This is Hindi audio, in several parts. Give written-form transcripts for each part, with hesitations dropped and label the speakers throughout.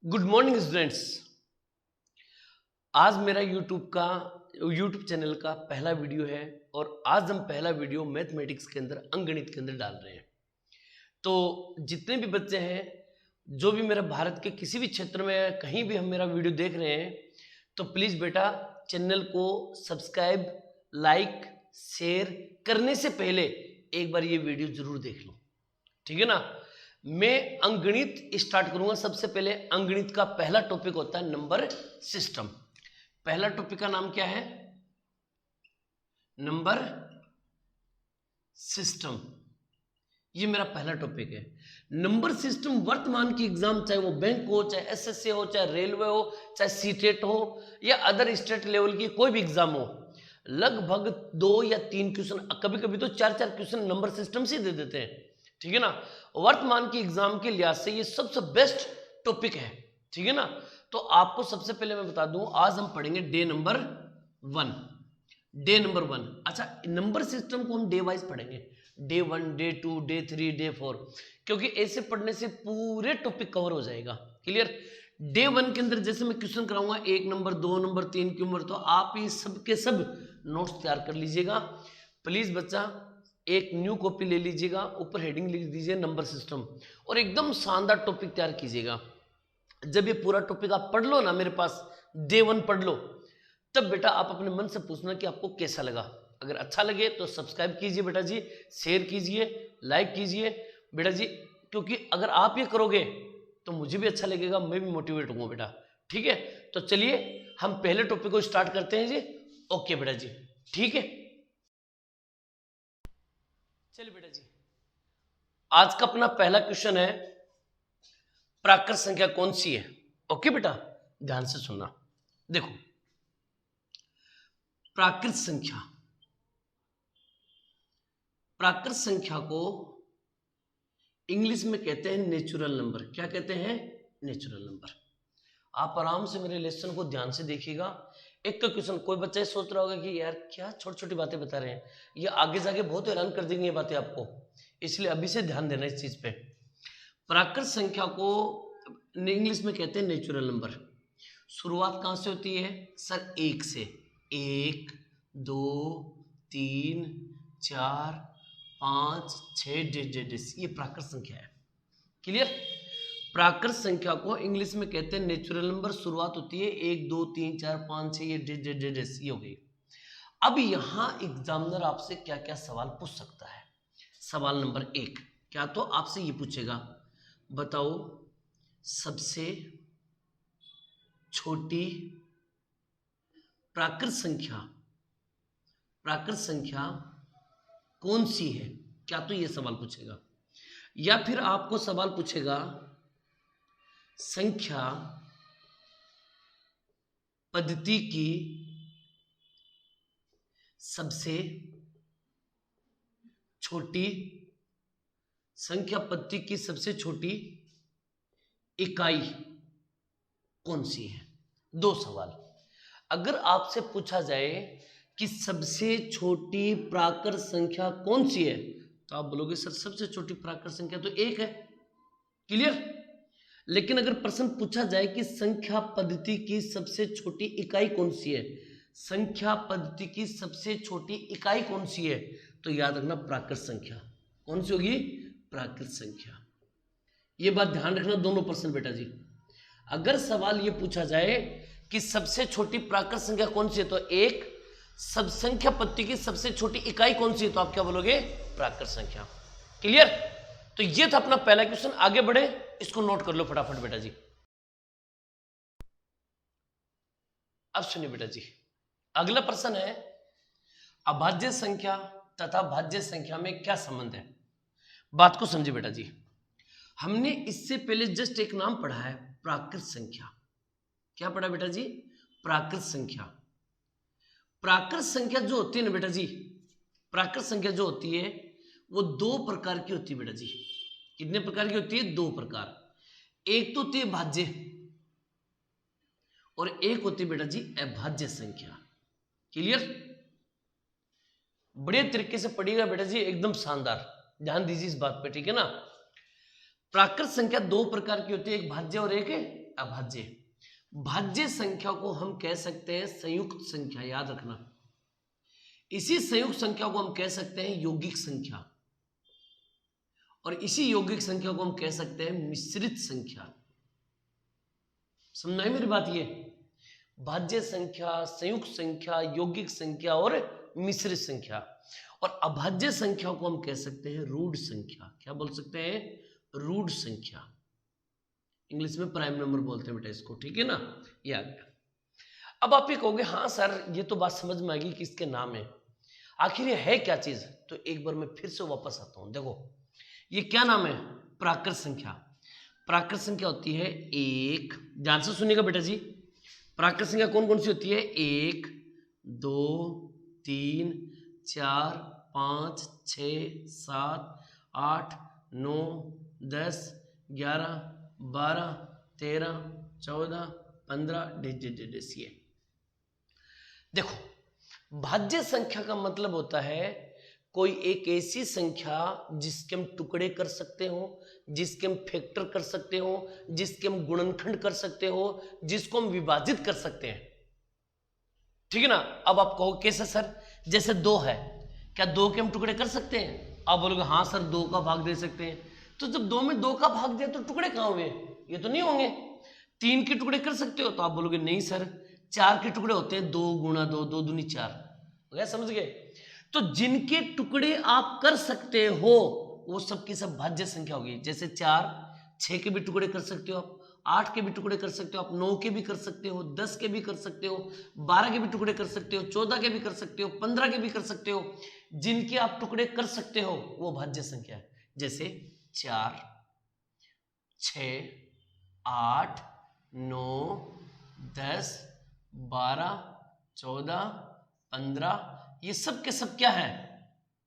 Speaker 1: Good morning students. आज मेरा यूट्यूब चैनल का पहला वीडियो है और आज हम पहला वीडियो मैथमेटिक्स के अंदर अंकगणित के अंदर डाल रहे हैं। तो जितने भी बच्चे हैं जो भी मेरा भारत के किसी भी क्षेत्र में कहीं भी हम मेरा वीडियो देख रहे हैं तो प्लीज़ बेटा चैनल को सब्सक्राइब, लाइक, शेयर करने से पहले एक बार ये वीडियो ज़रूर देख लो, ठीक है ना। मैं अंकगणित स्टार्ट करूंगा। सबसे पहले अंकगणित का पहला टॉपिक होता है नंबर सिस्टम। पहला टॉपिक का नाम क्या है? Number system. ये मेरा पहला टॉपिक है। नंबर सिस्टम वर्तमान की एग्जाम, चाहे वो बैंक हो, चाहे एसएससी हो, चाहे रेलवे हो, चाहे सीटेट हो या अदर स्टेट लेवल की कोई भी एग्जाम हो, लगभग 2 या 3 क्वेश्चन, कभी कभी तो 4-4 क्वेश्चन नंबर सिस्टम से दे देते हैं, ठीक है ना। वर्तमान की एग्जाम के लिहाज से ये सबसे बेस्ट टॉपिक है, ठीक है ना। तो आपको सबसे पहले मैं बता दूं, आज हम पढ़ेंगे डे नंबर 1। अच्छा, नंबर सिस्टम को हम डे वाइज पढ़ेंगे, डे 1, डे 2, डे 3, डे 4, क्योंकि ऐसे पढ़ने से पूरे टॉपिक कवर हो जाएगा। क्लियर? डे 1 के अंदर जैसे मैं क्वेश्चन कराऊंगा 1 नंबर, 2 नंबर, 3 नंबर, तो आप ये सब के सब नोट्स तैयार कर लीजिएगा। प्लीज बच्चा एक न्यू कॉपी ले लीजिएगा, ऊपर हेडिंग लिख दीजिए नंबर सिस्टम और एकदम शानदार टॉपिक तैयार कीजिएगा। जब ये पूरा टॉपिक आप पढ़ लो ना, मेरे पास डे 1 पढ़ लो, तब बेटा आप अपने मन से पूछना कि आपको कैसा लगा। अगर अच्छा लगे तो सब्सक्राइब कीजिए बेटा जी, शेयर कीजिए, लाइक कीजिए बेटा जी, क्योंकि अगर आप ये करोगे तो मुझे भी अच्छा लगेगा, मैं भी मोटिवेट हूँ बेटा, ठीक है। तो चलिए हम पहले टॉपिक को स्टार्ट करते हैं जी। ओके बेटा जी, ठीक है। चलिए बेटा जी, आज का अपना पहला क्वेश्चन है, प्राकृत संख्या कौन सी है? ओके बेटा, ध्यान से सुनना। देखो, प्राकृत संख्या को इंग्लिश में कहते हैं नेचुरल नंबर। क्या कहते हैं? Natural number. आप आराम से मेरे लेसन को ध्यान से देखिएगा। एक का क्वेश्चन, कोई बच्चा सोच रहा होगा कि यार क्या छोटी छोटी बातें बता रहे हैं, ये आगे जाके बहुत हैरान कर देंगे ये बातें आपको, इसलिए अभी से ध्यान देना इस चीज पे। प्राकृत संख्या को इंग्लिश में कहते हैं नेचुरल नंबर। शुरुआत कहां से होती है सर? 1 से। 1, 2, 3, 4, 5, 6 ये प्राकृत संख्या है। क्लियर? प्राकृत संख्या को इंग्लिश में कहते हैं नेचुरल नंबर। शुरुआत होती है 1, 2, 3, 4, 5, 6 ये हो गई। अब यहां एग्जामिनर आपसे क्या क्या सवाल पूछ सकता है? सवाल नंबर 1 क्या तो आपसे ये पूछेगा, बताओ सबसे छोटी प्राकृत संख्या कौन सी है? क्या तो ये सवाल पूछेगा। या फिर आपको सवाल पूछेगा, संख्या पद्धति की सबसे छोटी इकाई कौन सी है? 2 सवाल। अगर आपसे पूछा जाए कि सबसे छोटी प्राकृत संख्या कौन सी है, तो आप बोलोगे सर सबसे छोटी प्राकृत संख्या तो 1 है। क्लियर? लेकिन अगर प्रश्न पूछा जाए कि संख्या पद्धति की सबसे छोटी इकाई कौन सी है, संख्या पद्धति की सबसे छोटी इकाई कौन सी है, तो याद रखना प्राकृत संख्या। कौन सी होगी? प्राकृत संख्या। ये बात ध्यान रखना दोनों प्रश्न बेटा जी। अगर सवाल ये पूछा जाए कि सबसे छोटी प्राकृत संख्या कौन सी है, तो 1, सब संख्या पद्धति की सबसे छोटी इकाई कौन सी है, तो आप क्या बोलोगे? प्राकृत संख्या। क्लियर? तो ये था अपना पहला क्वेश्चन। आगे बढ़े, इसको नोट कर लो फटाफट बेटा जी। अब सुनिए बेटा जी, अगला प्रश्न है, अभाज्य संख्या तथा भाज्य संख्या में क्या संबंध है? बात को समझे बेटा जी। हमने इससे पहले जस्ट एक नाम पढ़ा है, प्राकृत संख्या। क्या पढ़ा बेटा जी? प्राकृत संख्या। प्राकृत संख्या जो होती है ना बेटा जी, प्राकृत संख्या जो होती है वो 2 प्रकार की होती है बेटा जी। कितने प्रकार की होती है? 2 प्रकार। एक तो होती है भाज्य और एक होती है बेटा जी अभाज्य संख्या। क्लियर? बड़े तरीके से पढ़िएगा बेटा जी, एकदम शानदार, ध्यान दीजिए इस बात पे, ठीक है ना। प्राकृत संख्या 2 प्रकार की होती है, एक भाज्य और एक अभाज्य। भाज्य संख्या को हम कह सकते हैं संयुक्त संख्या, याद रखना। इसी संयुक्त संख्या को हम कह सकते हैं यौगिक संख्या, और इसी यौगिक संख्या को हम कह सकते हैं मिश्रित संख्या। समझ आई मेरी बात? ये भाज्य संख्या, संयुक्त संख्या, यौगिक संख्या और मिश्रित संख्या। और अभाज्य संख्या को हम कह सकते हैं रूढ़ संख्या। क्या बोल सकते हैं? रूढ़ संख्या। इंग्लिश में प्राइम नंबर बोलते हैं बेटा इसको, ठीक है ना? ये आ गया। अब आप ये कहोगे हाँ सर ये तो बात समझ में आ गई कि इसके नाम है, आखिर ये है क्या चीज? तो एक बार मैं फिर से वापस आता हूं। देखो ये क्या नाम है? प्राकृत संख्या। प्राकृत संख्या होती है एक, ध्यान से सुनिएगा बेटा जी। प्राकृत संख्या कौन कौन सी होती है? 1 2 3 4 5 6 7 8 9 10 11 12 13 14 15 ये। देखो भाज्य संख्या का मतलब होता है कोई एक ऐसी संख्या जिसके हम टुकड़े कर सकते हो, जिसके हम फैक्टर कर सकते हो, जिसके हम गुणनखंड कर सकते हो, जिसको हम विभाजित कर सकते हैं, ठीक है ना? अब आप कहो कैसे सर? जैसे 2 है, क्या 2 के हम टुकड़े कर सकते हैं? आप बोलोगे हाँ सर 2 का भाग दे सकते हैं। तो जब 2 में 2 का भाग दिया तो टुकड़े कहाँ हुए? ये तो नहीं होंगे। 3 के टुकड़े कर सकते हो? तो आप बोलोगे नहीं सर 4 के टुकड़े होते हैं, 2 गुणा 2, 2 दूनी 4। हो गया? समझ गए? तो जिनके टुकड़े आप कर सकते हो वो सबकी सब भाज्य संख्या होगी। जैसे 4, 6 के भी टुकड़े कर सकते हो आप, 8 के भी टुकड़े कर सकते हो आप, 9 के भी कर सकते हो, 10 के भी कर सकते हो, 12 के भी टुकड़े कर सकते हो, 14 के भी कर सकते हो, 15 के भी कर सकते हो। जिनके आप टुकड़े कर सकते हो वो भाज्य संख्या है। जैसे 4, 6, 8, 9, 10, 12, 14, 15, ये सब के सब क्या है?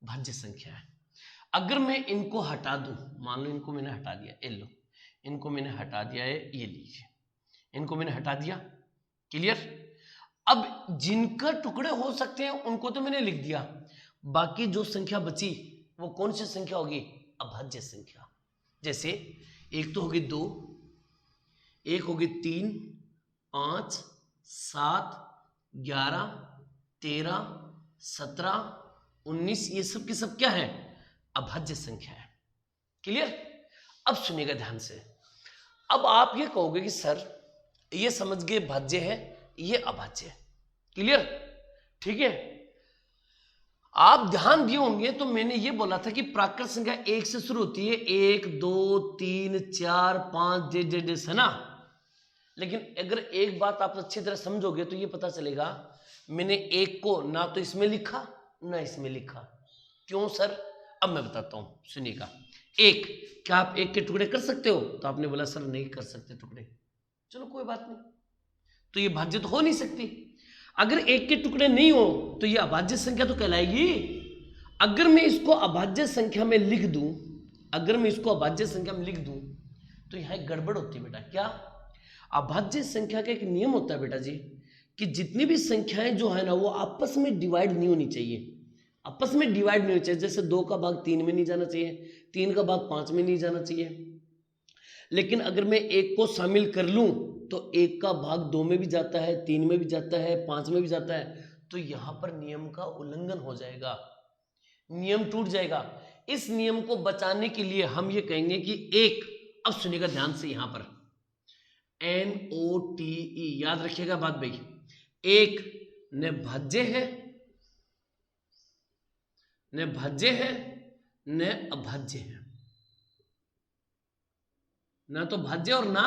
Speaker 1: भाज्य संख्या है। अगर मैं इनको हटा दूं, मान लो इनको मैंने हटा दिया, ये लो इनको मैंने हटा दिया है, ये लीजिए इनको मैंने हटा दिया, क्लियर? अब जिनका टुकड़े हो सकते हैं उनको तो मैंने लिख दिया, बाकी जो संख्या बची वो कौन सी संख्या होगी? अभाज्य संख्या। जैसे एक तो होगी 2, एक होगी 3, 5, 7, 11, 13, 17, 19, ये सब की सब क्या है? अभाज्य संख्या है। क्लियर? अब सुनिएगा ध्यान से। अब आप ये कहोगे कि सर ये समझ गए भाज्य है, ये अभाज्य है। क्लियर? ठीक है? आप ध्यान दिए होंगे तो मैंने ये बोला था कि प्राकृत संख्या 1 से शुरू होती है, 1 2 3 4 5 है ना? लेकिन अगर एक बात आप अच्छी तरह समझोगे तो ये पता चलेगा मैंने 1 को ना तो इसमें लिखा ना इसमें लिखा। क्यों सर? अब मैं बताता हूं, सुनिएगा। 1, क्या आप 1 के टुकड़े कर सकते हो? तो आपने बोला सर नहीं कर सकते टुकड़े। चलो कोई बात नहीं, तो ये भाज्य तो हो नहीं सकती। अगर 1 के टुकड़े नहीं हो तो ये अभाज्य संख्या तो कहलाएगी। अगर मैं इसको अभाज्य संख्या में लिख दूं, अगर मैं इसको अभाज्य संख्या में लिख दूं तो यहां एक गड़बड़ होती है बेटा। क्या? अभाज्य संख्या का एक नियम होता है बेटा जी कि जितनी भी संख्याएं जो है ना वो आपस में डिवाइड नहीं होनी चाहिए, आपस में डिवाइड नहीं होनी चाहिए। जैसे 2 का भाग 3 में नहीं जाना चाहिए, 3 का भाग 5 में नहीं जाना चाहिए। लेकिन अगर मैं 1 को शामिल कर लूं तो 1 का भाग 2 में भी जाता है, 3 में भी जाता है, 5 में भी जाता है, तो यहां पर नियम का उल्लंघन हो जाएगा, नियम टूट जाएगा। इस नियम को बचाने के लिए हम ये कहेंगे कि 1, अब सुनिएगा ध्यान से, यहां पर NOTE याद रखिएगा बात भाई। 1 न भाज्य है, न भाज्य है, न अभाज्य है, ना तो भाज्य और ना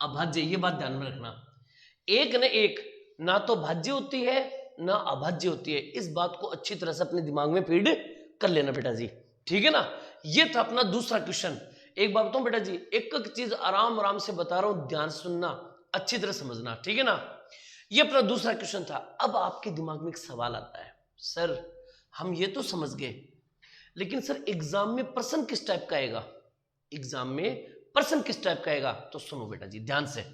Speaker 1: अभाज्य, ये बात ध्यान में रखना। 1 न 1 ना तो भाज्य होती है ना अभाज्य होती है। इस बात को अच्छी तरह से अपने दिमाग में फीड कर लेना बेटा जी, ठीक है ना? ये था अपना दूसरा क्वेश्चन। एक बात बताऊं बेटा जी, एक एक चीज आराम आराम से बता रहा हूं, ध्यान सुनना, अच्छी तरह समझना, ठीक है ना? ये अपना दूसरा क्वेश्चन था। अब आपके दिमाग में एक सवाल आता है, सर हम ये तो समझ गए, लेकिन सर एग्जाम में प्रश्न किस टाइप का आएगा? एग्जाम में प्रश्न किस टाइप का आएगा? तो सुनो बेटा जी ध्यान से।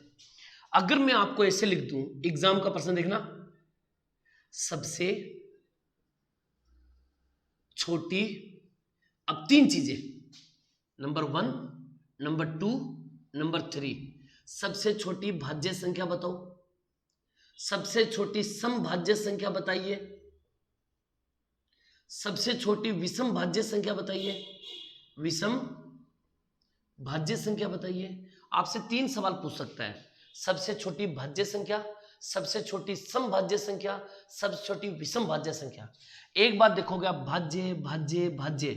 Speaker 1: अगर मैं आपको ऐसे लिख दूं, एग्जाम का प्रश्न देखना, सबसे छोटी, अब 3 चीजें, नंबर 1, नंबर 2, नंबर 3, सबसे छोटी भाज्य संख्या बताओ, सबसे छोटी समभाज्य संख्या बताइए, सबसे छोटी विषम भाज्य संख्या बताइए, विषम भाज्य संख्या बताइए। आपसे 3 सवाल पूछ सकता है, सबसे छोटी भाज्य संख्या, सबसे छोटी समभाज्य संख्या, सबसे छोटी विषम भाज्य संख्या। एक बात देखोगे आप, भाज्य भाज्य भाज्य,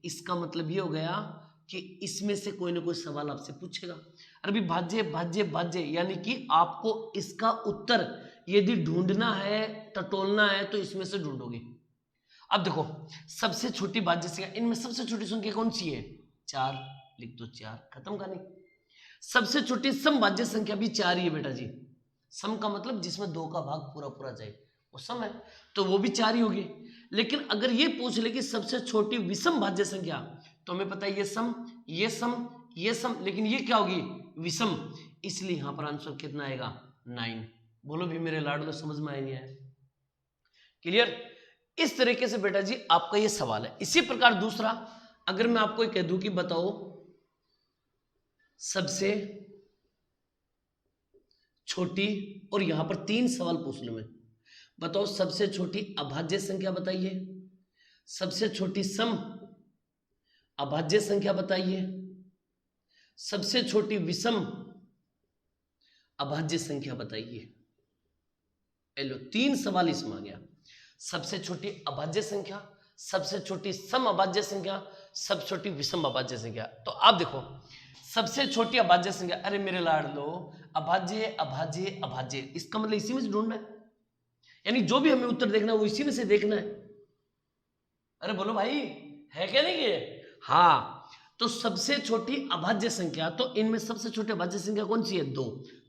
Speaker 1: इसका मतलब ये हो गया कि इसमें से कोई ना कोई सवाल आपसे पूछेगा। अरे भाज्य भाज्य भाज्य यानी कि आपको इसका उत्तर यदि ढूंढना है, टटोलना है, तो इसमें से ढूंढोगे। अब देखो, सबसे छोटी भाज्य संख्या, इनमें सबसे छोटी संख्या कौन सी है? 4, लिख दो 4, खत्म कहानी। सबसे छोटी समभाज्य संख्या भी 4 ही है बेटा जी। सम का मतलब जिसमें 2 का भाग पूरा पूरा जाए वो सम है, तो वो भी 4 ही होगी। लेकिन अगर ये पूछ ले कि सबसे छोटी विषम भाज्य संख्या, तो हमें पता है ये सम, ये सम, ये सम, लेकिन ये क्या होगी? विषम। इसलिए यहां पर आंसर कितना आएगा? 9। बोलो भी मेरे लाडलो, समझ में आया नहीं आया? क्लियर? इस तरीके से बेटा जी आपका ये सवाल है। इसी प्रकार दूसरा, अगर मैं आपको कह दूं कि बताओ सबसे छोटी, और यहां पर 3 सवाल पूछ लूं मैं, बताओ सबसे छोटी अभाज्य संख्या बताइए, सबसे छोटी सम अभाज्य संख्या बताइए, सबसे छोटी विषम अभाज्य संख्या बताइए। लो 3 सवाल इसमें आ गया। सबसे छोटी अभाज्य संख्या, सबसे छोटी सम अभाज्य संख्या, सबसे छोटी विषम अभाज्य संख्या। तो आप देखो, सबसे छोटी अभाज्य संख्या, अरे मेरे लाडलो, अभाज्य अभाज्य अभाज्य, इसका मतलब इसी में से ढूंढना है, यानी जो भी हमें उत्तर देखना है वो इसी में से देखना है। अरे बोलो भाई, है क्या नहीं ये? हाँ, तो सबसे छोटी अभाज्य संख्या, तो इनमें सबसे छोटी अभाज्य संख्या कौन सी है? 2।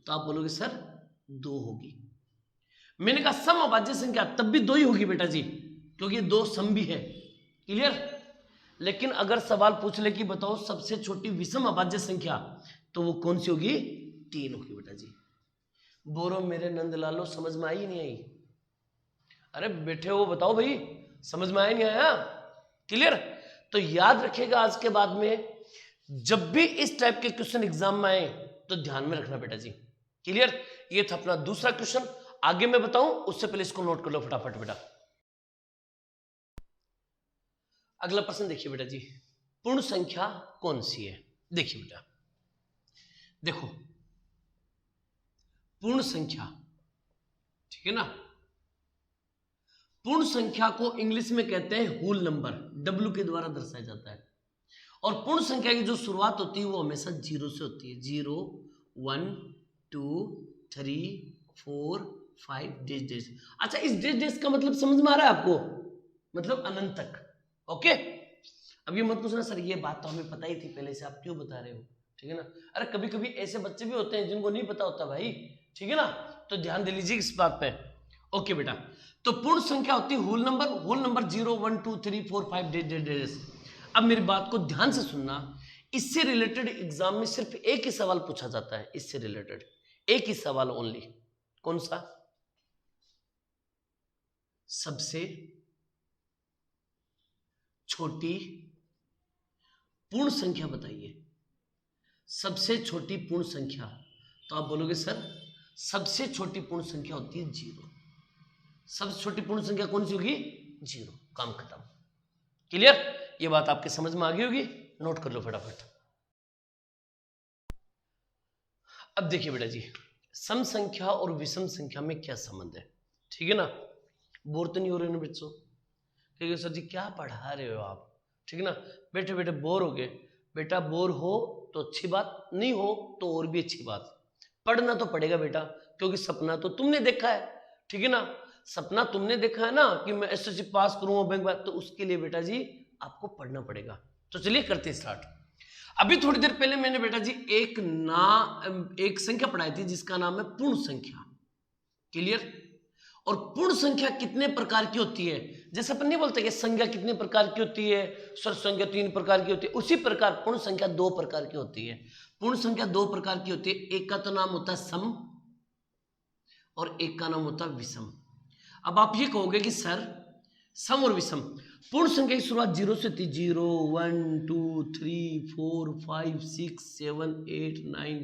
Speaker 1: तो आप बोलोगे सर 2 होगी। मैंने कहा सम अभाज्य संख्या, तब भी 2 ही होगी बेटा जी, क्योंकि 2 सम भी है। क्लियर? लेकिन अगर सवाल पूछ ले कि बताओ सबसे छोटी विषम अभाज्य संख्या, तो वो कौन सी होगी? 3 होगी बेटा जी। बोलो मेरे नंदलालो, समझ में आई नहीं आई? अरे बैठे हो बताओ भाई, समझ में आया नहीं आया? क्लियर? तो याद रखिएगा, आज के बाद में जब भी इस टाइप के क्वेश्चन एग्जाम में आए तो ध्यान में रखना बेटा जी। क्लियर? ये था अपना दूसरा क्वेश्चन। आगे मैं बताऊं उससे पहले इसको नोट कर लो फटाफट बेटा। अगला प्रश्न देखिए बेटा जी, पूर्ण संख्या कौन सी है? देखिए बेटा, देखो पूर्ण संख्या, ठीक है ना, पूर्ण संख्या को इंग्लिश में कहते हैं होल नंबर, W के द्वारा दर्शाया जाता है। और पूर्ण संख्या की जो शुरुआत होती है वो हमेशा 0 से होती है। 0, 1, 2, 3, 4, 5 डेश डेश। अच्छा, इस डेश डेश का मतलब समझ में आ रहा है आपको? मतलब अनंत तक। ओके, अब ये मत पूछना सर ये बात तो हमें पता ही थी पहले से, आप क्यों बता रहे हो? ठीक है ना? अरे कभी कभी ऐसे बच्चे भी होते हैं जिनको नहीं पता होता भाई, ठीक है ना? तो ध्यान दे लीजिए इस बात पे। ओके बेटा, तो पूर्ण संख्या होती है whole number, whole number 0, 1, 2, 3, 4, 5 dash. अब मेरी बात को ध्यान से सुनना, इससे रिलेटेड एग्जाम में सिर्फ एक ही सवाल पूछा जाता है, इससे रिलेटेड एक ही सवाल ओनली। कौन सा? सबसे छोटी पूर्ण संख्या बताइए, सबसे छोटी पूर्ण संख्या। तो आप बोलोगे सर सबसे छोटी पूर्ण संख्या होती है 0। सबसे छोटी पूर्ण संख्या कौन सी होगी? 0। काम खत्म। क्लियर? ये बात आपके समझ में आ गई होगी, नोट कर लो फटाफट। अब देखिए बेटा जी, सम संख्या और विषम संख्या में क्या संबंध है? ठीक है ना? बोर तो नहीं हो रहे ना बच्चों? ठीक है सर जी, क्या पढ़ा रहे हो आप? ठीक है ना? बैठे बैठे बोर हो गए? बेटा बोर हो तो अच्छी बात, नहीं हो तो और भी अच्छी बात। पढ़ना तो पड़ेगा बेटा, क्योंकि सपना तो तुमने देखा है, ठीक है ना? सपना तुमने देखा है ना कि मैं एसएससी पास करूंगा बैंक में, तो उसके लिए बेटा जी आपको पढ़ना पड़ेगा। तो चलिए करते हैं स्टार्ट। अभी थोड़ी देर पहले मैंने बेटा जी एक संख्या पढ़ाई थी जिसका नाम है पूर्ण संख्या। क्लियर? और पूर्ण संख्या कितने प्रकार की होती है? जैसे अपन नहीं बोलते कि संख्या कितने प्रकार की होती है, सर संख्या 3 प्रकार की होती है, उसी प्रकार पूर्ण संख्या 2 प्रकार की होती है। पूर्ण संख्या 2 प्रकार की होती है, एक का तो नाम होता है सम और एक का नाम होता है विषम। अब आप ये कहोगे कि सर सम और विषम, पूर्ण संख्या की शुरुआत 0 से थी। 0, 1, 2, 3, 4, 5, 6, 7, 8, 9,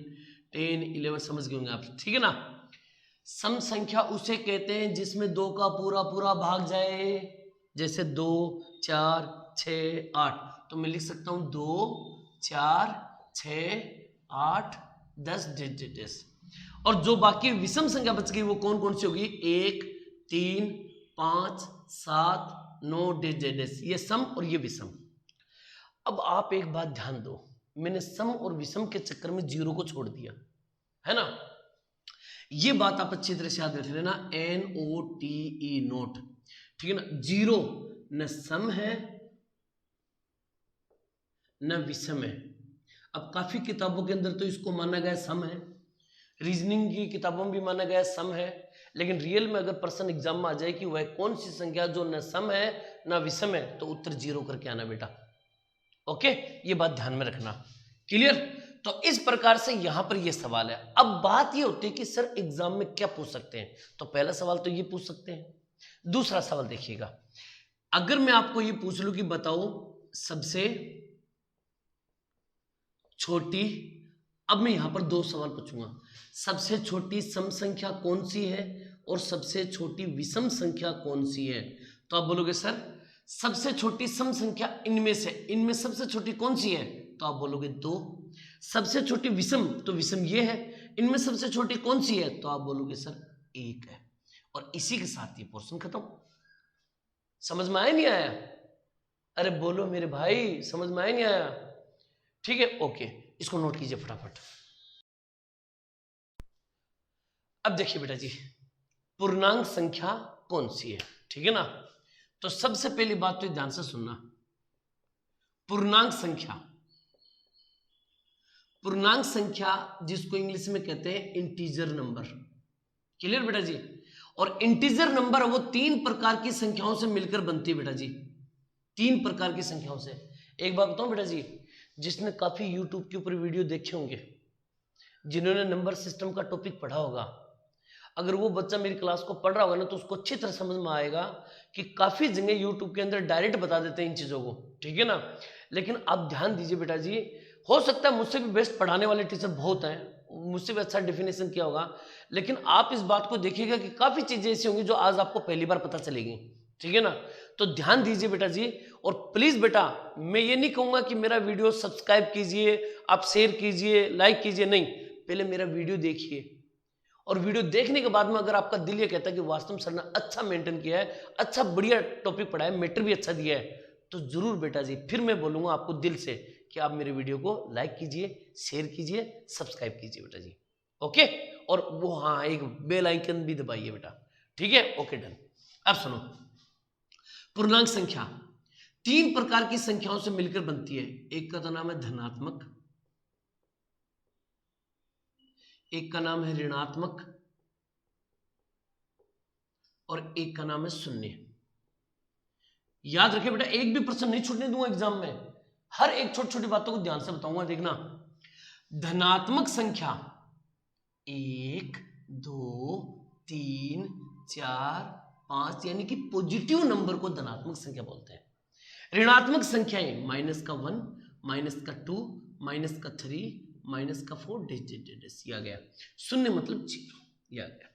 Speaker 1: 10, 11 समझ गए होंगे आप, ठीक है ना। सम संख्या उसे कहते हैं जिसमें 2 का पूरा पूरा भाग जाए, जैसे 2, 4, 6, 8, तो मैं लिख सकता हूं 2, 4, 6, 8, 10 और जो बाकी विषम संख्या बच गई वो कौन कौन सी होगी, 1, 3, 5, 7, 9 ये सम और ये विषम। अब आप एक बात ध्यान दो, मैंने सम और विषम के चक्कर में 0 को छोड़ दिया है ना, ये बात आप अच्छी तरह से याद रख लेना, NOTE नोट, ठीक है ना। 0 न सम है न विषम है। अब काफी किताबों के अंदर तो इसको माना गया सम है, रीजनिंग की किताबों में भी माना गया सम है, लेकिन रियल में अगर पर्सन एग्जाम में आ जाए कि वह कौन सी संख्या जो न सम है न विषम है, तो उत्तर 0 करके आना बेटा। ओके, ये बात ध्यान में रखना, क्लियर। तो इस प्रकार से यहां पर यह सवाल है। अब बात यह होती है कि सर एग्जाम में क्या पूछ सकते हैं, तो पहला सवाल तो ये पूछ सकते हैं। दूसरा सवाल देखिएगा, अगर मैं आपको ये पूछ लूं कि बताओ सबसे छोटी, अब मैं यहां पर 2 सवाल पूछूंगा, सबसे छोटी सम संख्या कौन सी है और सबसे छोटी विषम संख्या कौन सी है, तो आप बोलोगे सर सबसे छोटी सम संख्या इनमें से सबसे छोटी कौन सी है, तो आप बोलोगे 2। सबसे छोटी विषम, तो विषम ये है, इनमें सबसे छोटी कौन सी है, तो आप बोलोगे सर 1 है। और इसी के साथ ये पोर्शन खत्म। समझ में आया नहीं आया, अरे बोलो मेरे भाई, समझ में आया नहीं आया, ठीक है ओके, इसको नोट कीजिए फटाफट। अब देखिए बेटा जी, पूर्णांक संख्या कौन सी है, ठीक है ना। तो सबसे पहली बात तो ध्यान से सुनना, पूर्णांक संख्या जिसको इंग्लिश में कहते हैं इंटीजर नंबर, क्लियर बेटा जी। और इंटीजर नंबर वो 3 प्रकार की संख्याओं से मिलकर बनती है बेटा जी, 3 प्रकार की संख्याओं से। एक बात बताऊं बेटा जी, जिसने काफी यूट्यूब के ऊपर वीडियो देखे होंगे, जिन्होंने नंबर सिस्टम का टॉपिक पढ़ा होगा, अगर वो बच्चा मेरी क्लास को पढ़ रहा होगा ना, तो उसको अच्छी तरह समझ में आएगा कि काफी जगह यूट्यूब के अंदर डायरेक्ट बता देते हैं इन चीजों को, ठीक है ना। लेकिन आप ध्यान दीजिए बेटा जी, हो सकता है मुझसे भी बेस्ट पढ़ाने वाले टीचर बहुत हैं, मुझसे भी अच्छा डेफिनेशन किया होगा, लेकिन आप इस बात को देखिएगा कि काफी चीजें ऐसी होंगी जो आज आपको पहली बार पता चलेगी, ठीक है ना। तो ध्यान दीजिए बेटा जी, और प्लीज बेटा मैं ये नहीं कहूंगा कि मेरा वीडियो सब्सक्राइब कीजिए, आप शेयर कीजिए, लाइक कीजिए, नहीं, पहले मेरा वीडियो देखिए, और वीडियो देखने के बाद में अगर आपका दिल ये कहता है कि वास्तव में सर ने अच्छा मेंटेन किया है, अच्छा बढ़िया टॉपिक पढ़ा है, मैटर भी अच्छा दिया है, तो जरूर बेटा जी फिर मैं बोलूंगा आपको दिल से कि आप मेरे वीडियो को लाइक कीजिए, शेयर कीजिए, सब्सक्राइब कीजिए बेटा जी, ओके। और वो हाँ एक बेल आइकन भी दबाइए बेटा, ठीक है ओके डन। अब सुनो, पूर्णांक संख्या 3 प्रकार की संख्याओं से मिलकर बनती है, एक का तो नाम है धनात्मक, एक का नाम है ऋणात्मक, और एक का नाम है शून्य। याद रखिए बेटा, एक भी प्रश्न नहीं छूटने दूंगा एग्जाम में, हर एक छोटी छोटी बातों को ध्यान से बताऊंगा, देखना। धनात्मक संख्या 1, 2, 3, 4, 5 यानी कि पॉजिटिव नंबर को धनात्मक संख्या बोलते हैं। ऋणात्मक संख्याएं माइनस का 1, माइनस का 2, माइनस का 3, माइनस का 4 ये आ गया। शून्य मतलब 0, ये आ गया,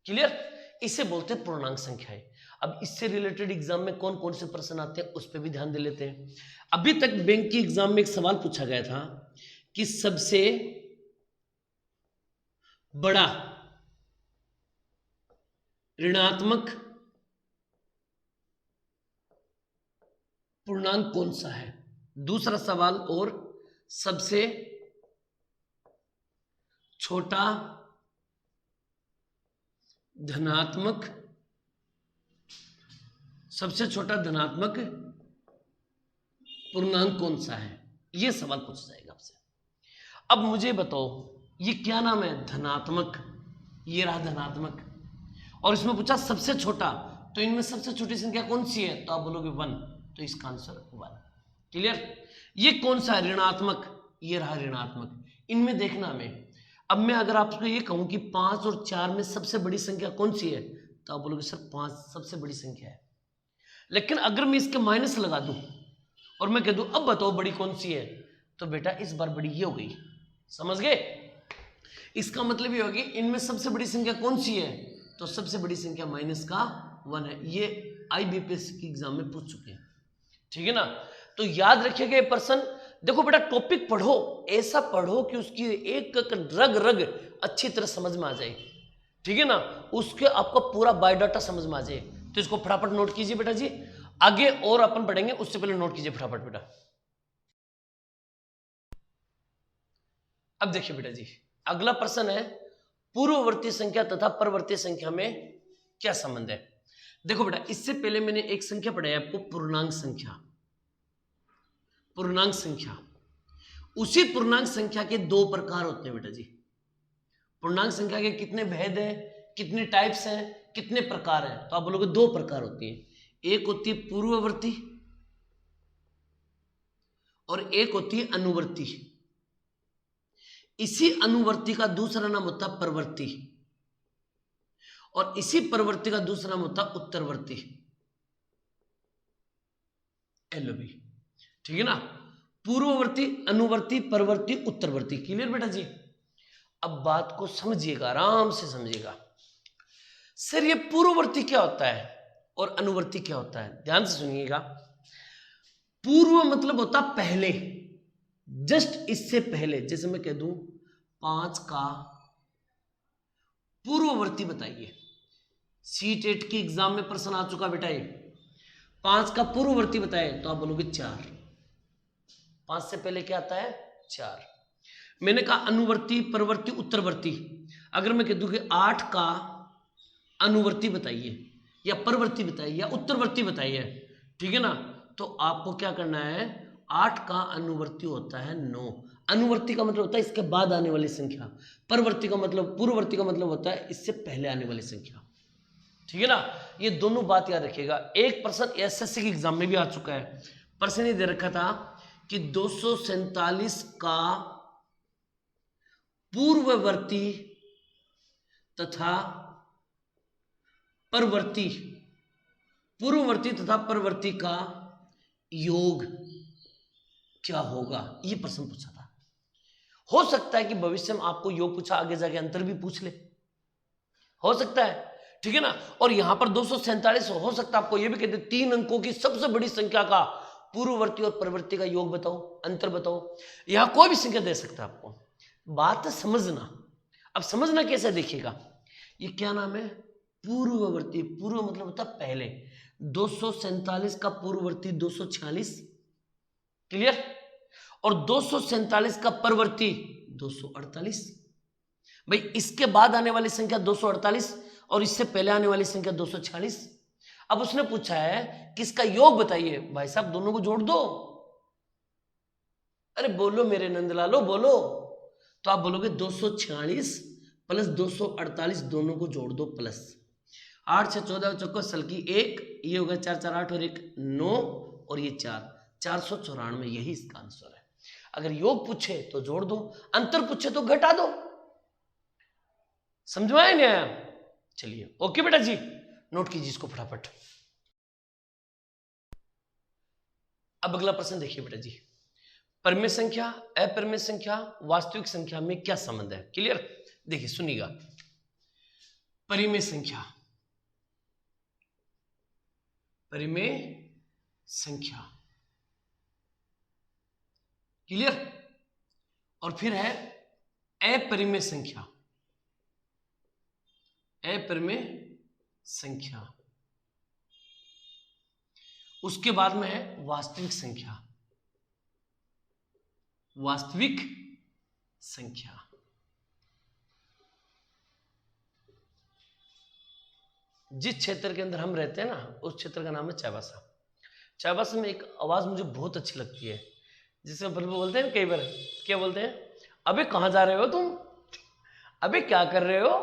Speaker 1: क्लियर। इसे बोलते हैं पूर्णांक संख्याएं। अब इससे रिलेटेड एग्जाम में कौन कौन से प्रश्न आते हैं उस पर भी ध्यान दे लेते हैं। अभी तक बैंक की एग्जाम में एक सवाल पूछा गया था कि सबसे बड़ा ऋणात्मक पूर्णांक कौन सा है। दूसरा सवाल, और सबसे छोटा धनात्मक पूर्णांक कौन सा है, यह सवाल पूछा जाएगा आपसे। अब मुझे बताओ ये क्या नाम है, धनात्मक, ये रहा धनात्मक, और इसमें पूछा सबसे छोटा, तो इनमें सबसे छोटी संख्या कौन सी है, तो आप बोलोगे 1, तो इसका आंसर 1, क्लियर। ये कौन सा है, ऋणात्मक, ये रहा ऋणात्मक। इनमें देखना हमें, अब मैं अगर आपको ये कहूं कि 5 और 4 में सबसे बड़ी संख्या कौन सी है, तो आप बोलोगे सर 5 सबसे बड़ी संख्या है। लेकिन अगर मैं इसके माइनस लगा दूं और मैं कह दूं अब बताओ बड़ी कौन सी है, तो बेटा इस बार बड़ी ये हो गई, समझ गए। इसका मतलब ये होगा इनमें सबसे बड़ी संख्या कौन सी है, तो सबसे बड़ी संख्या -1 है। ये IBPS की एग्जाम में पूछ चुके हैं, ठीक है ना। तो याद रखिएगा ये पर्सन, देखो बेटा टॉपिक पढ़ो, ऐसा पढ़ो कि उसकी एक रग रग अच्छी तरह समझ में आ जाए, ठीक है ना, उसके आपका पूरा बायोडाटा समझ में आ जाए। तो इसको फटाफट नोट कीजिए बेटा जी, आगे और अपन पढ़ेंगे, उससे पहले नोट कीजिए फटाफट बेटा। अब देखिए बेटा जी, अगला प्रश्न है पूर्ववर्ती संख्या तथा परवर्ती संख्या में क्या संबंध है। देखो बेटा, इससे पहले मैंने एक संख्या पढ़ाई आपको, पूर्णांक संख्या। पूर्णांक संख्या, उसी पूर्णांक संख्या के 2 प्रकार होते हैं बेटा जी। पूर्णांक संख्या के कितने भेद हैं, कितने टाइप्स हैं, कितने प्रकार हैं, तो आप बोलोगे 2 प्रकार होती हैं। एक होती है पूर्ववर्ती और एक होती है अनुवर्ती। इसी अनुवर्ती का दूसरा नाम होता है परवर्ती, और इसी परवर्ती का दूसरा नाम होता है उत्तरवर्ती, LOB, ठीक है ना। पूर्ववर्ती, अनुवर्ती, परवर्ती, उत्तरवर्ती, क्लियर बेटा जी। अब बात को समझिएगा, आराम से समझिएगा। सर ये पूर्ववर्ती क्या होता है और अनुवर्ती क्या होता है, ध्यान से सुनिएगा। पूर्व मतलब होता पहले, जस्ट इससे पहले, जैसे मैं कह दूं 5 का पूर्ववर्ती बताइए। C-TET की एग्जाम में प्रश्न आ चुका बेटा, ये 5 का पूर्ववर्ती बताए तो आप बोलोगे 4। 5 से पहले क्या आता है, 4। मैंने कहा अनुवर्ती, परवर्ती, उत्तरवर्ती। अगर मैं कह दूं कि 8 का अनुवर्ती बताइए या परवर्ती बताइए या उत्तरवर्ती बताइए, ठीक है ना, तो आपको क्या करना है, 8 का अनुवर्ती होता है 9। अनुवर्ती का मतलब होता है इसके बाद आने वाली संख्या, परवर्ती का मतलब, पूर्ववर्ती का मतलब होता है इससे पहले आने वाली संख्या, ठीक है ना। ये दोनों बात याद रखिएगा। एक प्रश्न SSC के एग्जाम में भी आ चुका है, प्रश्न ये दे रखा था कि 247 का पूर्ववर्ती तथा परवर्ती, पूर्ववर्ती तथा परवर्ती का योग क्या होगा, ये प्रश्न पूछा था। हो सकता है कि भविष्य में आपको योग पूछा, आगे जाके अंतर भी पूछ ले, हो सकता है, ठीक है ना। और यहां पर 247 हो सकता है आपको ये भी कहते 3 अंकों की सबसे बड़ी संख्या का पूर्ववर्ती और परवर्ती का योग बताओ, अंतर बताओ। यहां कोई भी संख्या दे सकता है आपको, बात समझना। अब समझना कैसे, देखिएगा, ये क्या नाम है, पूर्ववर्ती। पूर्व मतलब होता पहले, 247 का पूर्ववर्ती 246, क्लियर, और 247 का परवर्ती 248। भाई इसके बाद आने वाली संख्या 248 और इससे पहले आने वाली संख्या 246। अब उसने पूछा है किसका योग बताइए, भाई साहब दोनों को जोड़ दो। अरे बोलो मेरे नंदलालो बोलो, तो आप बोलोगे 246 प्लस 248, दोनों को जोड़ दो प्लस 8 6 14 चौको सलकी 1, ये होगा 4 4 8 और 1 9 और ये 4 494, यही इसका आंसर है। अगर योग पूछे तो जोड़ दो, अंतर पूछे तो घटा दो। समझ में आया नहीं आया? चलिए ओके बेटा जी, नोट कीजिए इसको फटाफट। अब अगला प्रश्न देखिए बेटा जी, परिमेय संख्या, अपरिमेय संख्या, वास्तविक संख्या में क्या संबंध है, क्लियर। देखिए सुनिएगा, परिमेय संख्या, परिमेय संख्या, क्लियर, और फिर है अपरिमेय संख्या, अपरिमेय संख्या, उसके बाद में है वास्तविक संख्या, वास्तविक संख्या। जिस क्षेत्र के अंदर हम रहते हैं ना, उस क्षेत्र का नाम है चाईबासा। चाईबासा में एक आवाज मुझे बहुत अच्छी लगती है, जिसमें बोलते हैं कई बार, क्या बोलते हैं, अबे कहाँ जा रहे हो तुम, अबे क्या कर रहे हो,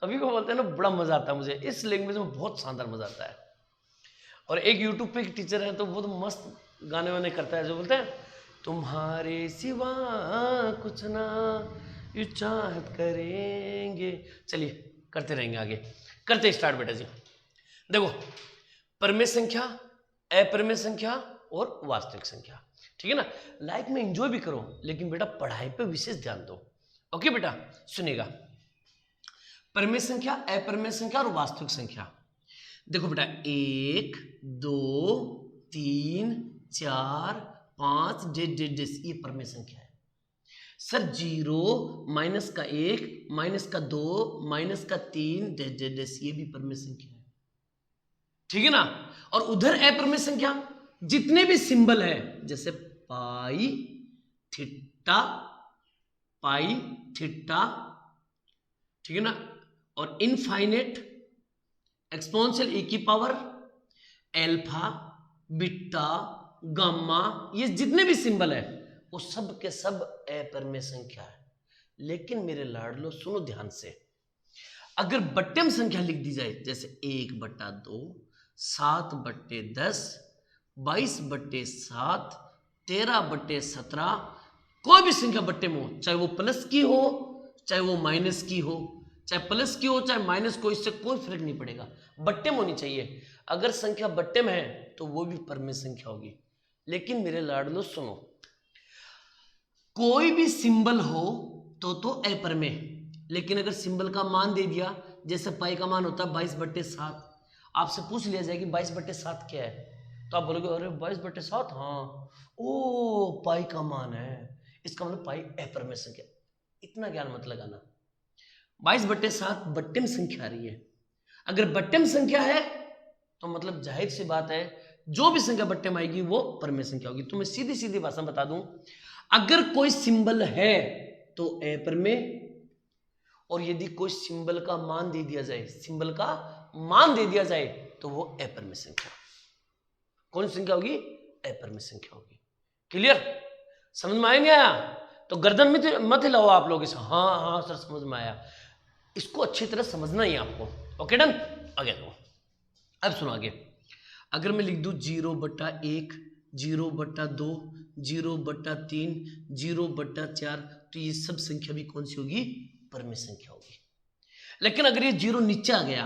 Speaker 1: कभी को बोलते हैं ना, बड़ा मजा आता है मुझे इस लैंग्वेज में, बहुत शानदार मजा आता है। और एक यूट्यूब पे एक टीचर है तो बहुत मस्त गाने वाने करता है, जो बोलते हैं तुम्हारे सिवा कुछ ना यू चाहत करेंगे। चलिए करते रहेंगे, आगे करते स्टार्ट बेटा जी। देखो, परिमेय संख्या, अपरिमेय संख्या और वास्तविक संख्या, ठीक है ना। लाइफ में एंजॉय भी करो, लेकिन बेटा पढ़ाई पे विशेष ध्यान दो। ओके बेटा, सुनिएगा, परिमेय संख्या, अपरिमेय संख्या और वास्तविक संख्या। देखो बेटा, 1 2 3 4 5 डेस ये परिमेय संख्या है। सर 0 माइनस का 1 माइनस का 2 माइनस का 3 डेस ये भी परिमेय संख्या है, ठीक है ना। और उधर अपरिमेय संख्या, जितने भी सिंबल है, जैसे पाई थीटा, ठीक है ना, और इनफाइनेट, एक्सपोनेंशियल e की पावर, एल्फा, बीटा, गामा, ये जितने भी सिंबल है वो सब के सब अपरिमेय संख्या है। लेकिन मेरे लाडलो सुनो ध्यान से, अगर बट्टे में संख्या लिख दी जाए, जैसे 1/2, 7/10, 22/7, 13/17, कोई भी संख्या बट्टे में हो, चाहे वो प्लस की हो चाहे वो माइनस की हो, चाहे प्लस की हो चाहे माइनस को, इससे कोई फर्क नहीं पड़ेगा, बट्टे में होनी चाहिए। अगर संख्या बट्टे में है तो वो भी परिमेय संख्या होगी। लेकिन मेरे लाडलो सुनो, कोई भी सिंबल हो तो अपरिमेय, लेकिन अगर सिंबल का मान दे दिया, जैसे पाई का मान होता है 22/7, आपसे पूछ लिया जाए कि 22/7 क्या है, तो आप बोलोगे अरे 22/7, हाँ ओ पाई का मान है, इसका मतलब पाई अपरिमेय संख्या। इतना ज्ञान मत लगाना, 22/7 बट्टे में संख्या आ रही है। अगर बट्टे में संख्या है तो मतलब जाहिर सी बात है जो भी संख्या बट्टे में आएगी वो परिमेय संख्या होगी। तो मैं सीधी सीधी भाषा में बता दूं, अगर कोई सिंबल है तो अपरिमेय, और यदि कोई सिंबल का मान दे दिया जाए, सिंबल का मान दे दिया जाए तो वो अपरिमेय संख्या। कौन सी संख्या होगी? अपरिमेय संख्या होगी। क्लियर? समझ में आया नहीं आया? तो गर्दन में मत हिलाओ आप लोग इसे, हाँ हाँ सर समझ में आया, इसको अच्छी तरह समझना ही आपको। ओके डन, आगे दो। अब सुनो आगे, अगर मैं लिख दूं 0/1, 0/2, 0/3, 0/4, तो ये सब संख्या भी कौन सी होगी? परिमेय संख्या होगी। लेकिन अगर ये 0 नीचे आ गया,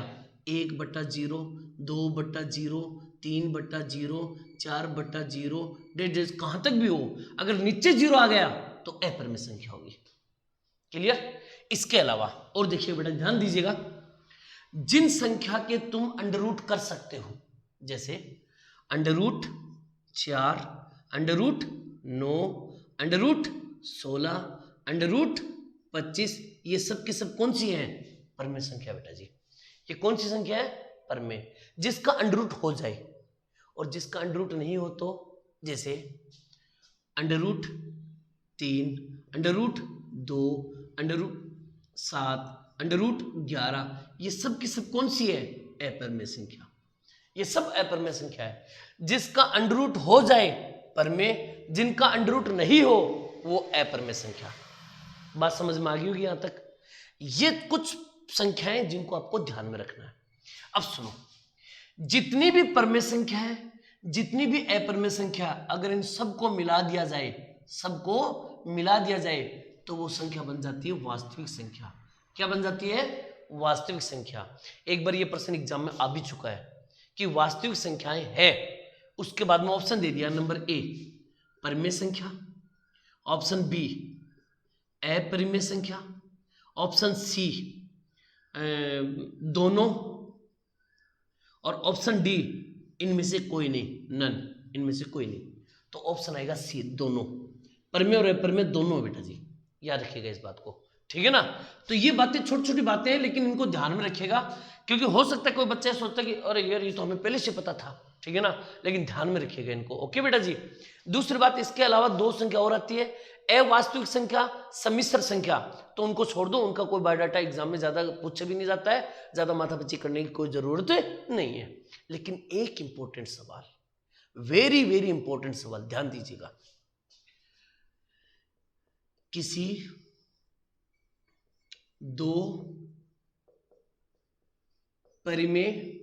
Speaker 1: 1/0, 2/0, 3/0, 4/0, डेढ़ कहां तक भी हो, अगर नीचे 0 आ गया तो अपरिमेय संख्या होगी। क्लियर? इसके अलावा और देखिए बेटा, ध्यान दीजिएगा, जिन संख्या के तुम अंडर रूट कर सकते हो, जैसे √4, √9, √16, √25, ये सब के सब कौन सी हैं? परिमेय संख्या बेटा जी। ये कौन सी संख्या है? परिमेय, जिसका अंडर रूट हो जाए। और जिसका अंडर रूट नहीं हो तो, जैसे √3, √2, √7, √11, ये सब की सब कौन सी है? अपरिमेय संख्या। ये सब अपरिमेय संख्या है। जिसका अंडर रूट हो जाए परिमेय, जिनका अंडर रूट नहीं हो वो अपरिमेय संख्या। बात समझ में आ गई होगी यहां तक? ये कुछ संख्याएं जिनको आपको ध्यान में रखना है। अब सुनो, जितनी भी परिमेय संख्या है, जितनी भी अपरिमेय संख्या, अगर इन सबको मिला दिया जाए, सबको मिला दिया जाए तो वो संख्या बन जाती है वास्तविक संख्या। क्या बन जाती है? वास्तविक संख्या। एक बार ये प्रश्न एग्जाम में आ भी चुका है कि वास्तविक संख्याएं हैं, उसके बाद में ऑप्शन दे दिया, नंबर ए परिमेय संख्या, ऑप्शन बी अपरिमेय संख्या, ऑप्शन सी दोनों, और ऑप्शन डी इनमें से कोई नहीं, नन, इनमें से कोई नहीं। तो ऑप्शन आएगा सी दोनों, परिमेय और अपरिमेय दोनों बेटा जी, याद रखिएगा इस बात को, ठीक है ना। तो ये बातें छोटी छोटी बातें हैं, लेकिन इनको ध्यान में रखिएगा, क्योंकि हो सकता है कोई बच्चा सोचता है कि अरे यार ये तो हमें पहले से पता था, ठीक है ना, लेकिन ध्यान में रखिएगा इनको। ओके बेटा जी। दूसरी बात, इसके अलावा दो संख्या और आती है, अवास्तविक संख्या, सम्मिश्र संख्या, तो उनको छोड़ दो, उनका कोई बायोडाटा एग्जाम में ज्यादा पूछा भी नहीं जाता है, ज्यादा माथापच्ची करने की कोई जरूरत नहीं है। लेकिन एक इंपॉर्टेंट सवाल, वेरी वेरी इंपॉर्टेंट सवाल, ध्यान दीजिएगा, किसी दो परिमेय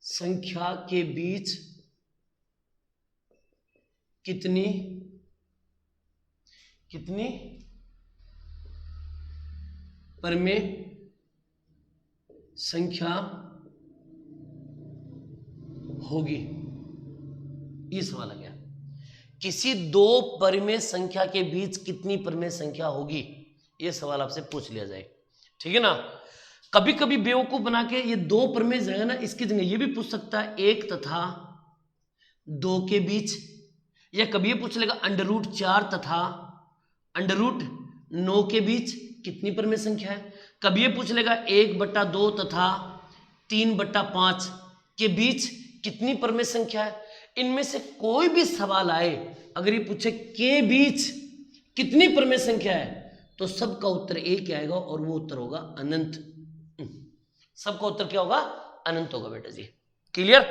Speaker 1: संख्या के बीच कितनी परिमेय संख्या होगी? ये सवाल आ गया किसी दो परिमेय संख्या के बीच कितनी परिमेय संख्या होगी, यह सवाल आपसे पूछ लिया जाए, ठीक है ना। कभी कभी बेवकूफ बना के ये दो परिमेय है ना, इसकी जगह ये भी पूछ सकता है 1 तथा 2 के बीच, या कभी ये पूछ लेगा √4 तथा √9 के बीच कितनी परिमेय संख्या है। कभी ये पूछ लेगा 1/2 तथा 3/5 के बीच कितनी परिमेय संख्या है। इनमें से कोई भी सवाल आए, अगर ये पूछे के बीच कितनी परिमेय संख्या है, तो सबका उत्तर एक ही आएगा और वो उत्तर होगा अनंत। सबका उत्तर क्या होगा? अनंत होगा बेटा जी। क्लियर?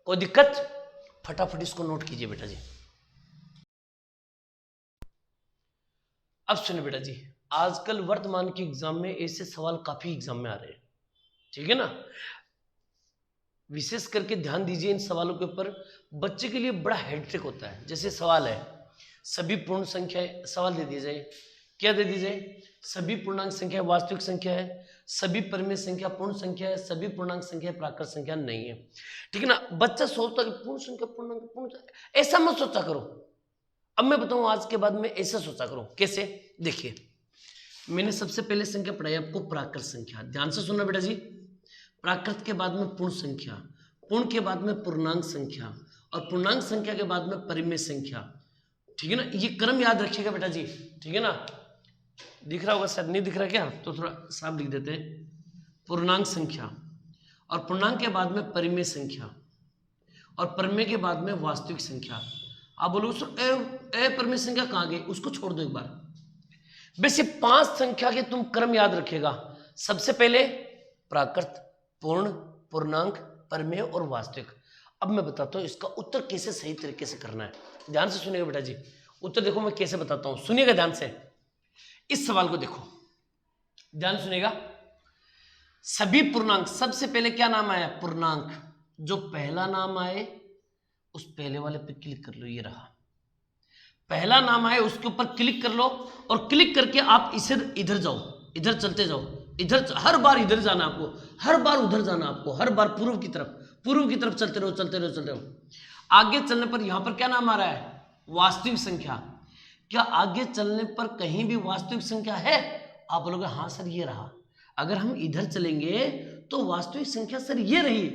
Speaker 1: कोई दिक्कत? फटाफट इसको नोट कीजिए बेटा जी। अब सुनिए बेटा जी, आजकल वर्तमान के एग्जाम में ऐसे सवाल काफी एग्जाम में आ रहे हैं, ठीक है ना। विशेष करके ध्यान दीजिए इन सवालों के ऊपर, बच्चे के लिए बड़ा हेक्टिक होता है। जैसे सवाल है सभी पूर्ण संख्याएं, सवाल दे दिया जाए, क्या दे दी जाए? सभी पूर्णांक संख्या वास्तविक संख्या है, सभी परिमेय संख्या पूर्ण संख्या है, सभी पूर्णांक संख्या प्राकृत संख्या नहीं है, ठीक है ना। बच्चा सोचता है पूर्ण संख्या पूर्णांक पूर्ण, ऐसा मत सोचा करो। अब मैं बताऊं आज के बाद में ऐसा सोचा करो। कैसे? देखिए, मैंने सबसे पहले संख्या पढ़ाई आपको प्राकृत संख्या, ध्यान से सुनना बेटा जी। प्राकृत के बाद में पूर्ण संख्या, पूर्ण के बाद में पूर्णांक संख्या, और पूर्णांक संख्या के बाद में परिमेय संख्या, ठीक है ना। ये क्रम याद रखिएगा बेटा जी, ठीक है ना। दिख रहा होगा शायद, नहीं दिख रहा क्या? तो थोड़ा साफ लिख देते हैं। पूर्णांक संख्या, और पूर्णांक के बाद में परिमेय संख्या, और परिमेय के बाद में वास्तविक संख्या। आप बोलोगे सर परिमेय संख्या कहाँ गई? उसको छोड़ दो एक बार। वैसे 5 संख्या के तुम क्रम याद रखिएगा। सबसे पहले प्राकृत, पूर्ण, पूर्णांक, परिमेय और वास्तविक। अब मैं बताता हूं इसका उत्तर कैसे सही तरीके से करना है। ध्यान से सुनिएगा बेटा जी, उत्तर देखो मैं कैसे बताता हूं, सुनिएगा ध्यान से। इस सवाल को देखो, ध्यान सुनिएगा। सभी पूर्णांक, सबसे पहले क्या नाम आया? पूर्णांक। जो पहला नाम आए उस पहले वाले पे क्लिक कर लो, ये रहा पहला नाम आए, उसके ऊपर क्लिक कर लो, और क्लिक करके आप इसे इधर जाओ, इधर चलते जाओ, इधर हर बार इधर जाना आपको, हर बार उधर जाना आपको, हर बार पूर्व की तरफ चलते रहो, चलते रहो, चलते रहो। आगे चलने पर यहां पर क्या नाम आ रहा है? वास्तविक संख्या। क्या आगे चलने पर कहीं भी वास्तविक संख्या है? आप बोलोगे हाँ सर ये रहा। अगर हम इधर चलेंगे तो वास्तविक संख्या सर ये रही,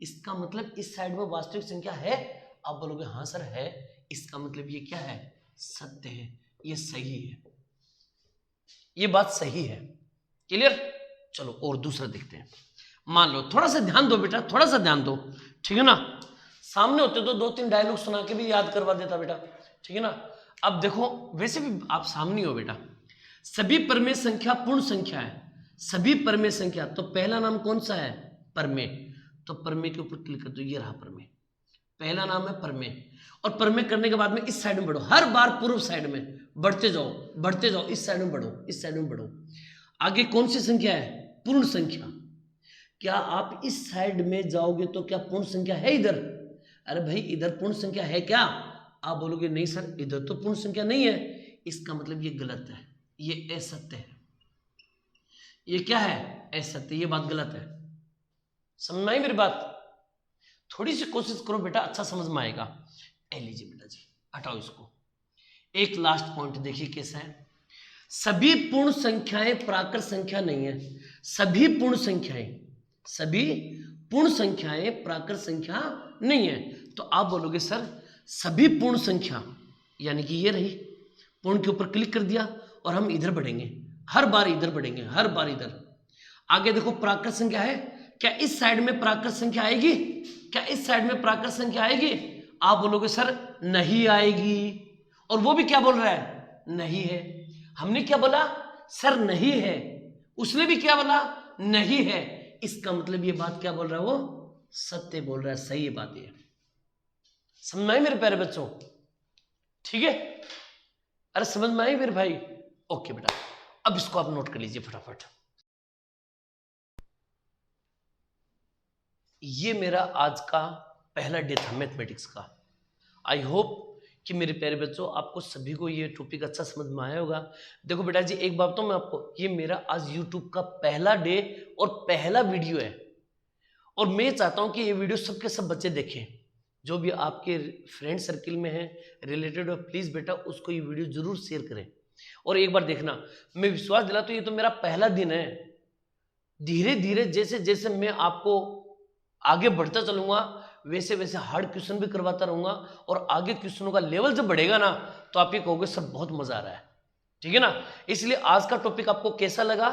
Speaker 1: इसका मतलब इस साइड में वास्तविक संख्या है। आप बोलोगे हाँ सर है, इसका मतलब ये क्या है? सत्य है, ये सही है, ये बात सही है। क्लियर? चलो और दूसरा देखते हैं। मान लो, थोड़ा सा ध्यान दो बेटा, थोड़ा सा ध्यान दो, ठीक है ना। सामने होते तो 2-3 डायलॉग सुना के भी याद करवा देता बेटा, ठीक है ना। अब देखो, वैसे भी आप सामने हो बेटा। सभी परिमेय संख्या पूर्ण संख्या है, सभी परिमेय संख्या, तो पहला नाम कौन सा है? परिमेय। तो परिमेय के ऊपर क्लिक कर दो, ये रहा परिमेय, पहला नाम है परिमेय। और परिमेय करने के बाद में इस साइड में बढ़ो, हर बार पूर्व साइड में बढ़ते जाओ, बढ़ते जाओ, इस साइड में बढ़ो, इस साइड में बढ़ो। आगे कौन सी संख्या है? पूर्ण संख्या। क्या आप इस साइड में जाओगे तो क्या पूर्ण संख्या है इधर? अरे भाई इधर पूर्ण संख्या है क्या? आप बोलोगे नहीं सर इधर तो पूर्ण संख्या नहीं है, इसका मतलब ये गलत है, ये असत्य है। ये क्या है? असत्य, ये बात गलत है। समझ में आई मेरी बात? थोड़ी सी कोशिश करो बेटा, अच्छा समझ में आएगा। लीजिए बेटा जी, हटाओ इसको। एक लास्ट पॉइंट देखिए कैसा है। सभी पूर्ण संख्याएं प्राकृत संख्या नहीं है, सभी पूर्ण संख्याएं प्राकृत संख्या नहीं है। तो आप बोलोगे सर सभी पूर्ण संख्या, यानी कि ये रही, पूर्ण के ऊपर क्लिक कर दिया और हम इधर बढ़ेंगे, हर बार इधर बढ़ेंगे, हर बार इधर। आगे देखो प्राकृत संख्या है, क्या इस साइड में प्राकृत संख्या आएगी? क्या इस साइड में प्राकृत संख्या आएगी? आप बोलोगे सर नहीं आएगी, और वो भी क्या बोल रहा है? नहीं है। हमने क्या बोला? सर नहीं है। उसने भी क्या बोला? नहीं है। इसका मतलब ये बात क्या बोल रहा है? वो सत्य बोल रहा है, सही है बात ये। समझ में आई मेरे प्यारे बच्चों? ठीक है? अरे समझ में आई मेरे भाई? ओके बेटा, अब इसको आप नोट कर लीजिए फटाफट। ये मेरा आज का पहला डे था मैथमेटिक्स का। आई होप कि मेरे प्यारे बच्चों आपको सभी को ये टॉपिक अच्छा समझ में आया होगा। देखो बेटा जी एक बात तो मैं आपको, ये मेरा आज यूट्यूब का पहला डे और पहला वीडियो है, और मैं चाहता हूं कि ये वीडियो सबके सब बच्चे देखें, जो भी आपके फ्रेंड सर्किल में है रिलेटेड हो, प्लीज़ बेटा उसको ये वीडियो जरूर शेयर करें। और एक बार देखना, मैं विश्वास दिलाता हूं, ये तो मेरा पहला दिन है। धीरे धीरे जैसे जैसे मैं आपको आगे बढ़ता चलूंगा वैसे वैसे हार्ड क्वेश्चन भी करवाता रहूंगा, और आगे क्वेश्चनों का लेवल जब बढ़ेगा ना तो आप ये कहोगे सर बहुत मजा आ रहा है। ठीक है ना। इसलिए आज का टॉपिक आपको कैसा लगा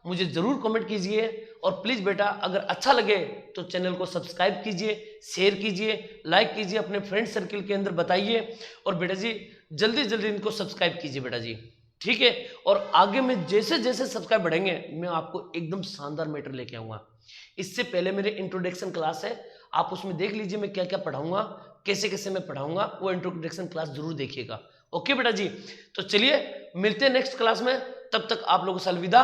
Speaker 1: मुझे जरूर कमेंट कीजिए, और प्लीज बेटा अगर अच्छा लगे तो चैनल को सब्सक्राइब कीजिए, शेयर कीजिए, लाइक कीजिए, अपने फ्रेंड सर्किल के अंदर बताइए, और बेटा जी जल्दी जल्दी इनको सब्सक्राइब कीजिए बेटा जी। ठीक है। और आगे में जैसे जैसे सब्सक्राइब बढ़ेंगे मैं आपको एकदम शानदार मैटर लेके आऊंगा। इससे पहले मेरे इंट्रोडक्शन क्लास है, आप उसमें देख लीजिए मैं क्या क्या पढ़ाऊंगा, कैसे कैसे मैं पढ़ाऊंगा, वो इंट्रोडक्शन क्लास जरूर देखिएगा। ओके बेटा जी, तो चलिए मिलते हैं नेक्स्ट क्लास में, तब तक आप लोगों से अलविदा।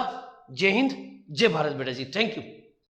Speaker 1: जय हिंद, जय भारत बेटा जी, थैंक यू।